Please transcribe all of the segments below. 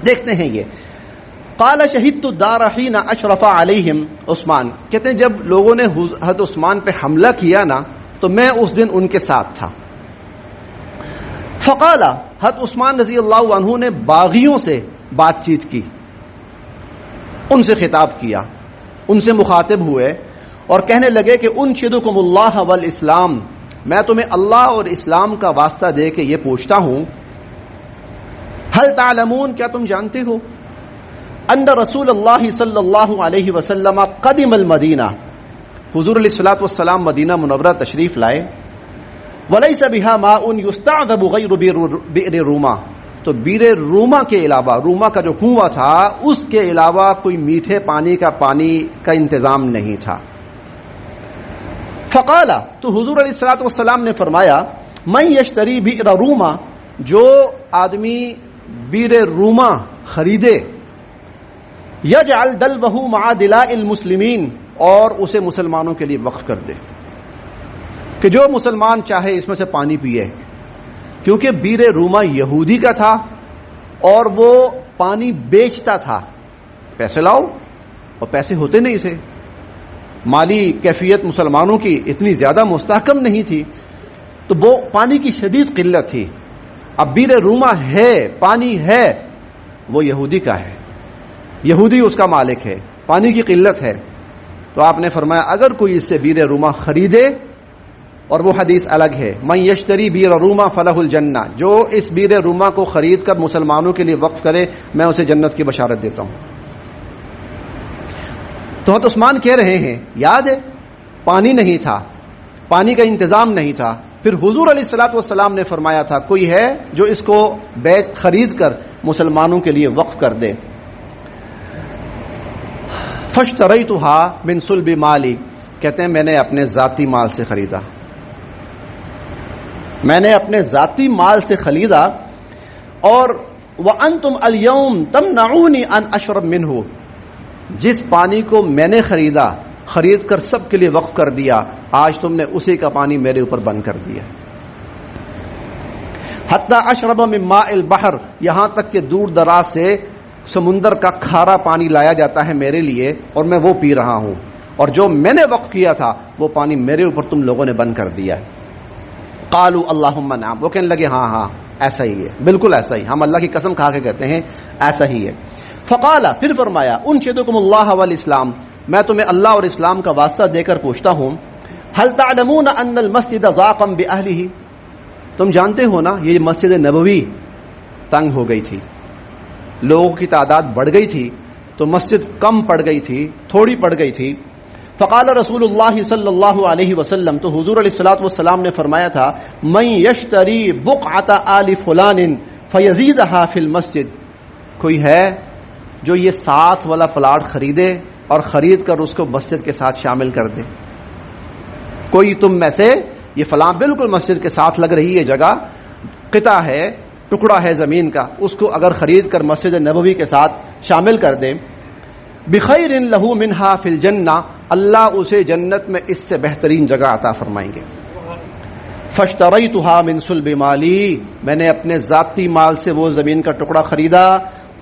دیکھتے ہیں یہ قال شہدت الدار حين اشرف عليهم عثمان، کہتے ہیں جب لوگوں نے حضرت عثمان پہ حملہ کیا نا تو میں اس دن ان کے ساتھ تھا. فقال، حضرت عثمان رضی اللہ عنہ نے باغیوں سے بات چیت کی، ان سے خطاب کیا، ان سے مخاطب ہوئے اور کہنے لگے کہ انشدکم اللہ والاسلام، میں تمہیں اللہ اور اسلام کا واسطہ دے کے یہ پوچھتا ہوں، هل تعلمون، کیا تم جانتے ہو، ان رسول اللہ صلی اللہ علیہ وسلم قدم المدینہ، حضور علیہ الصلوۃ والسلام مدینہ منورہ تشریف لائے، ولیس بها ماء یستعذب غیر بئر روما، تو بئر روما کے علاوہ، روما کا جو کنواں تھا اس کے علاوہ کوئی میٹھے پانی کا انتظام نہیں تھا. فقال، تو حضور علیہ الصلوۃ والسلام نے فرمایا، من یشتری بئر روما، جو آدمی بئر روما خریدے، یجعل دلوہ مع دلاء المسلمین، اور اسے مسلمانوں کے لیے وقف کر دے کہ جو مسلمان چاہے اس میں سے پانی پیے، کیونکہ بئر روما یہودی کا تھا اور وہ پانی بیچتا تھا، پیسے لاؤ، اور پیسے ہوتے نہیں تھے، مالی کیفیت مسلمانوں کی اتنی زیادہ مستحکم نہیں تھی، تو وہ پانی کی شدید قلت تھی. اب بئر روما ہے، پانی ہے، وہ یہودی کا ہے، یہودی اس کا مالک ہے، پانی کی قلت ہے، تو آپ نے فرمایا اگر کوئی اس سے بئر روما خریدے، اور وہ حدیث الگ ہے، من یشتری بئر روما فلہ الجنہ، جو اس بئر روما کو خرید کر مسلمانوں کے لیے وقف کرے میں اسے جنت کی بشارت دیتا ہوں. تو حضرت عثمان کہہ رہے ہیں یاد ہے پانی نہیں تھا، پانی کا انتظام نہیں تھا، پھر حضور علیہ الصلوۃ والسلام نے فرمایا تھا کوئی ہے جو اس کو خرید کر مسلمانوں کے لیے وقف کر دے. فاشتریتها من صلب مالی، کہتے ہیں میں نے اپنے ذاتی مال سے خریدا، میں نے اپنے ذاتی مال سے خریدا، اور وانتم اليوم تمنعونی ان اشرب منہ، جس پانی کو میں نے خرید کر سب کے لیے وقف کر دیا، آج تم نے اسی کا پانی میرے اوپر بند کر دیا. حتی اشرب من ماء البحر، یہاں تک کہ دور دراز سے سمندر کا کھارا پانی لایا جاتا ہے میرے لیے اور میں وہ پی رہا ہوں، اور جو میں نے وقف کیا تھا وہ پانی میرے اوپر تم لوگوں نے بند کر دیا ہے. قالوا اللہم نعم، وہ کہنے لگے ہاں ہاں ایسا ہی ہے، بالکل ایسا ہی، ہم اللہ کی قسم کھا کے کہتے ہیں ایسا ہی ہے. فقال، پھر فرمایا انشدکم اللہ والاسلام، میں تمہیں اللہ اور اسلام کا واسطہ دے کر پوچھتا ہوں، هل تعلمون ان المسجد ضاق باہلہ، تم جانتے ہو نا یہ مسجد نبوی تنگ ہو گئی تھی، لوگوں کی تعداد بڑھ گئی تھی تو مسجد کم پڑ گئی تھی، تھوڑی پڑ گئی تھی. فقال رسول اللہ صلی اللہ علیہ وسلم، تو حضور علیہ الصلوۃ والسلام نے فرمایا تھا، من یشتری بقعۃ آل فلان فیزیدھا فی المسجد، کوئی ہے جو یہ 7 والا پلاٹ خریدے اور خرید کر اس کو مسجد کے ساتھ شامل کر دے. کوئی تم میں سے یہ فلاں بالکل مسجد کے ساتھ لگ رہی ہے جگہ، قطع ہے، ٹکڑا ہے زمین کا، اس کو اگر خرید کر مسجد نبوی کے ساتھ شامل کر دے، بخیر لہ منہا فی الجنہ، اللہ اسے جنت میں اس سے بہترین جگہ عطا فرمائیں گے. فاشتریتها من صلب مالی، میں نے اپنے ذاتی مال سے وہ زمین کا ٹکڑا خریدا.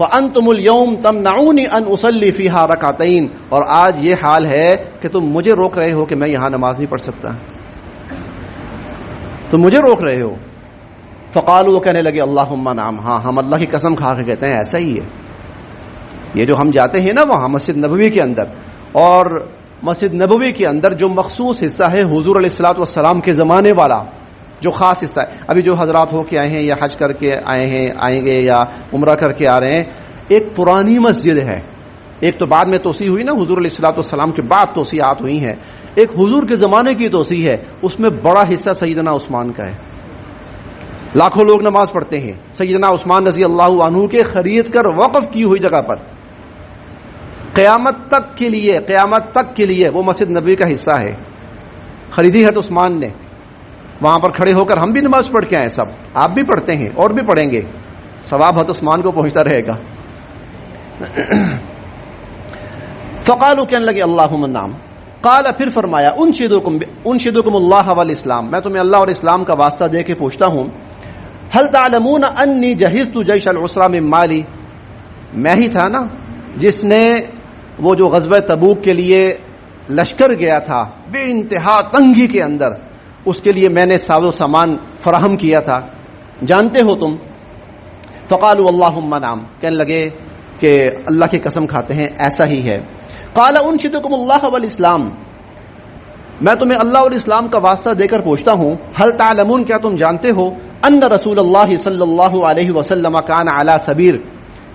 وانتم اليوم تمنعونی ان اصلی فیہا رکعتین، اور آج یہ حال ہے کہ تم مجھے روک رہے ہو کہ میں یہاں نماز نہیں پڑھ سکتا، تم مجھے روک رہے ہو. فقالوا، وہ کہنے لگے اللہم نعم، ہاں ہم اللہ کی قسم کھا کے کہتے ہیں ایسا ہی ہے. یہ جو ہم جاتے ہیں نا وہاں مسجد نبوی کے اندر، اور مسجد نبوی کے اندر جو مخصوص حصہ ہے حضور علیہ الصلوۃ والسلام کے زمانے والا جو خاص حصہ ہے، ابھی جو حضرات ہو کے آئے ہیں یا حج کر کے آئے ہیں، آئیں گے یا عمرہ کر کے آ رہے ہیں، ایک پرانی مسجد ہے، ایک تو بعد میں توسیع ہوئی نا، حضور علیہ الصلوۃ والسلام کے بعد توسیعات ہوئی ہیں، ایک حضور کے زمانے کی توسیع ہے، اس میں بڑا حصہ سیدنا عثمان کا ہے، لاکھوں لوگ نماز پڑھتے ہیں، سیدنا عثمان رضی اللہ عنہ کے خرید کر وقف کی ہوئی جگہ پر، قیامت تک کے لیے وہ مسجد نبوی کا حصہ ہے، خریدی ہے تو عثمان نے. وہاں پر کھڑے ہو کر ہم بھی نماز پڑھ کے آئے، سب آپ بھی پڑھتے ہیں اور بھی پڑھیں گے، ثواب حضرت عثمان کو پہنچتا رہے گا. فقالوا، کہنے لگے اللہم نعم. قال، پھر فرمایا انشدکم اللہ والاسلام، میں تمہیں اللہ اور اسلام کا واسطہ دے کے پوچھتا ہوں، هل تعلمون انی جہزت جیش العسرہ من مالی، میں ہی تھا نا جس نے وہ جو غزوہ تبوک کے لیے لشکر گیا تھا بے انتہا تنگی کے اندر، اس کے لیے میں نے ساز و سامان فراہم کیا تھا، جانتے ہو تم؟ فقالوا اللہم نعم، کہنے لگے کہ اللہ کی قسم کھاتے ہیں ایسا ہی ہے۔ قال انشدکم اللہ والاسلام، میں تمہیں اللہ اور اسلام کا واسطہ دے کر پوچھتا ہوں، هل تعلمون، کیا تم جانتے ہو، ان رسول اللہ صلی اللہ علیہ وسلم کان علی سبیر،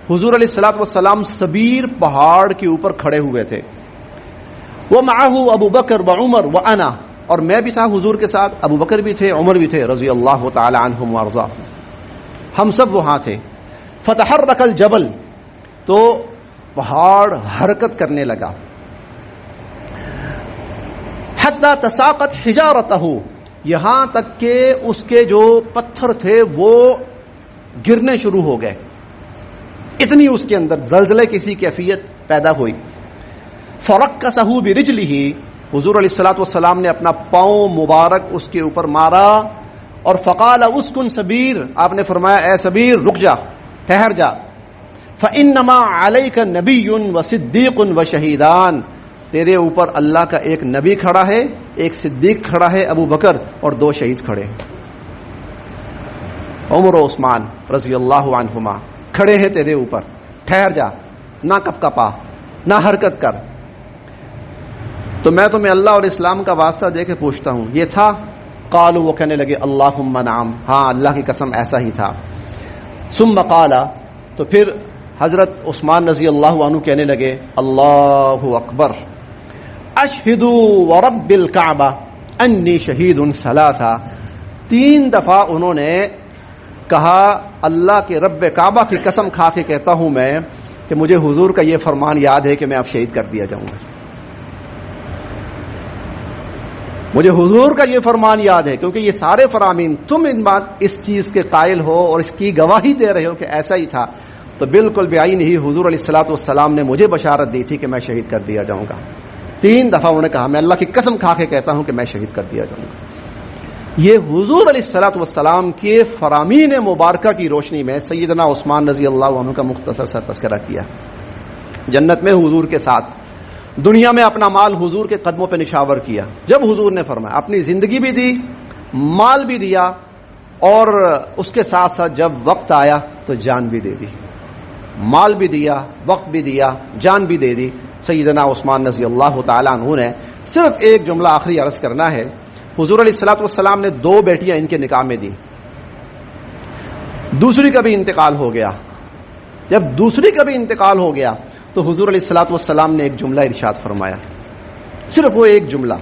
حضور علیہ الصلوۃ والسلام سبیر پہاڑ کے اوپر کھڑے ہوئے تھے، ومعه ابو بکر وعمر وانا، اور میں بھی تھا حضور کے ساتھ، ابو بکر بھی تھے، عمر بھی تھے رضی اللہ تعالی عنہم وارضاہم، ہم سب وہاں تھے۔ فتحرک الجبل، تو پہاڑ حرکت کرنے لگا، حتی تساقط حجارتہ، یہاں تک کہ اس کے جو پتھر تھے وہ گرنے شروع ہو گئے، اتنی اس کے اندر زلزلے کسی کیفیت پیدا ہوئی۔ فرکسہ برجلہ، حضور علیہ الصلوۃ والسلام نے اپنا پاؤں مبارک اس کے اوپر مارا، اور فقال اسکن سبیر، آپ نے فرمایا اے سبیر رک جا، ٹھہر جا، فانما علیک نبی وصدیق وشہیدان، تیرے اوپر اللہ کا ایک نبی کھڑا ہے، ایک صدیق کھڑا ہے ابو بکر، اور 2 شہید کھڑے ہیں، عمر و عثمان رضی اللہ عنہما کھڑے ہیں تیرے اوپر، ٹھہر جا، نہ کپ کپا، نہ حرکت کر۔ تو میں تمہیں اللہ اور اسلام کا واسطہ دے کے پوچھتا ہوں، یہ تھا؟ قالوا، وہ کہنے لگے اللہم نعم، ہاں اللہ کی قسم ایسا ہی تھا۔ ثم قال، تو پھر حضرت عثمان رضی اللہ عنہ کہنے لگے اللہ اکبر، اشہد ورب الکعبہ انی شہید ثلاثہ، 3 دفعہ انہوں نے کہا اللہ کے رب کعبہ کی قسم کھا کے کہتا ہوں میں کہ مجھے حضور کا یہ فرمان یاد ہے کہ میں اب شہید کر دیا جاؤں گا، مجھے حضور کا یہ فرمان یاد ہے، کیونکہ یہ سارے فرامین تم اس چیز کے قائل ہو اور اس کی گواہی دے رہے ہو کہ ایسا ہی تھا، تو بالکل بعین ہی حضور علیہ الصلوۃ والسلام نے مجھے بشارت دی تھی کہ میں شہید کر دیا جاؤں گا۔ 3 دفعہ انہوں نے کہا میں اللہ کی قسم کھا کے کہتا ہوں کہ میں شہید کر دیا جاؤں گا۔ یہ حضور علیہ الصلوۃ والسلام کے فرامین مبارکہ کی روشنی میں سیدنا عثمان رضی اللہ عنہ کا مختصر سا تذکرہ کیا۔ جنت میں حضور کے ساتھ، دنیا میں اپنا مال حضور کے قدموں پہ نشاور کیا، جب حضور نے فرمایا اپنی زندگی بھی دی، مال بھی دیا، اور اس کے ساتھ ساتھ جب وقت آیا تو جان بھی دے دی، مال بھی دیا، وقت بھی دیا، جان بھی دے دی۔ سیدنا عثمان رضی اللہ تعالی عنہ نے صرف ایک جملہ آخری عرض کرنا ہے، حضور علیہ الصلوۃ والسلام نے 2 بیٹیاں ان کے نکاح میں دی، دوسری کا بھی انتقال ہو گیا، جب دوسری کا بھی انتقال ہو گیا تو حضور علیہ الصلوۃ والسلام نے ایک جملہ ارشاد فرمایا، صرف وہ ایک جملہ،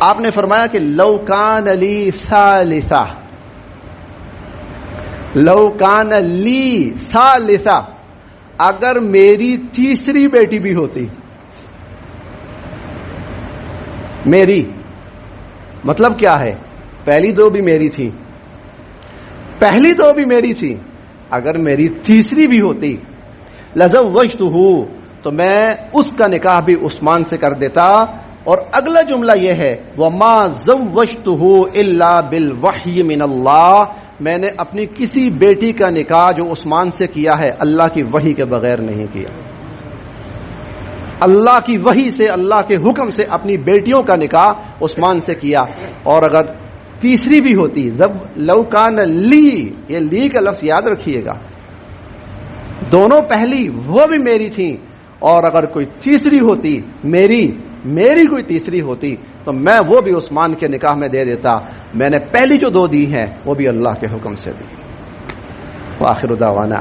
آپ نے فرمایا کہ لو کان لی ثالثہ، لو کان لی ثالثہ، اگر میری تیسری بیٹی بھی ہوتی، میری مطلب کیا ہے، پہلی 2 بھی میری تھی، پہلی 2 بھی میری تھی، اگر میری تیسری بھی ہوتی لزوجتہ، تو میں اس کا نکاح بھی عثمان سے کر دیتا۔ اور اگلا جملہ یہ ہے وما زوجتہ الا بالوحی من اللہ، میں نے اپنی کسی بیٹی کا نکاح جو عثمان سے کیا ہے اللہ کی وحی کے بغیر نہیں کیا، اللہ کی وحی سے، اللہ کے حکم سے اپنی بیٹیوں کا نکاح عثمان سے کیا۔ اور اگر تیسری بھی ہوتی، جب لو کان لی، یہ لی کا لفظ یاد رکھیے گا، دونوں پہلی وہ بھی میری تھیں، اور اگر کوئی تیسری ہوتی، میری کوئی تیسری ہوتی تو میں وہ بھی عثمان کے نکاح میں دے دیتا، میں نے پہلی جو 2 دی ہیں وہ بھی اللہ کے حکم سے دی۔ وآخر دعوانا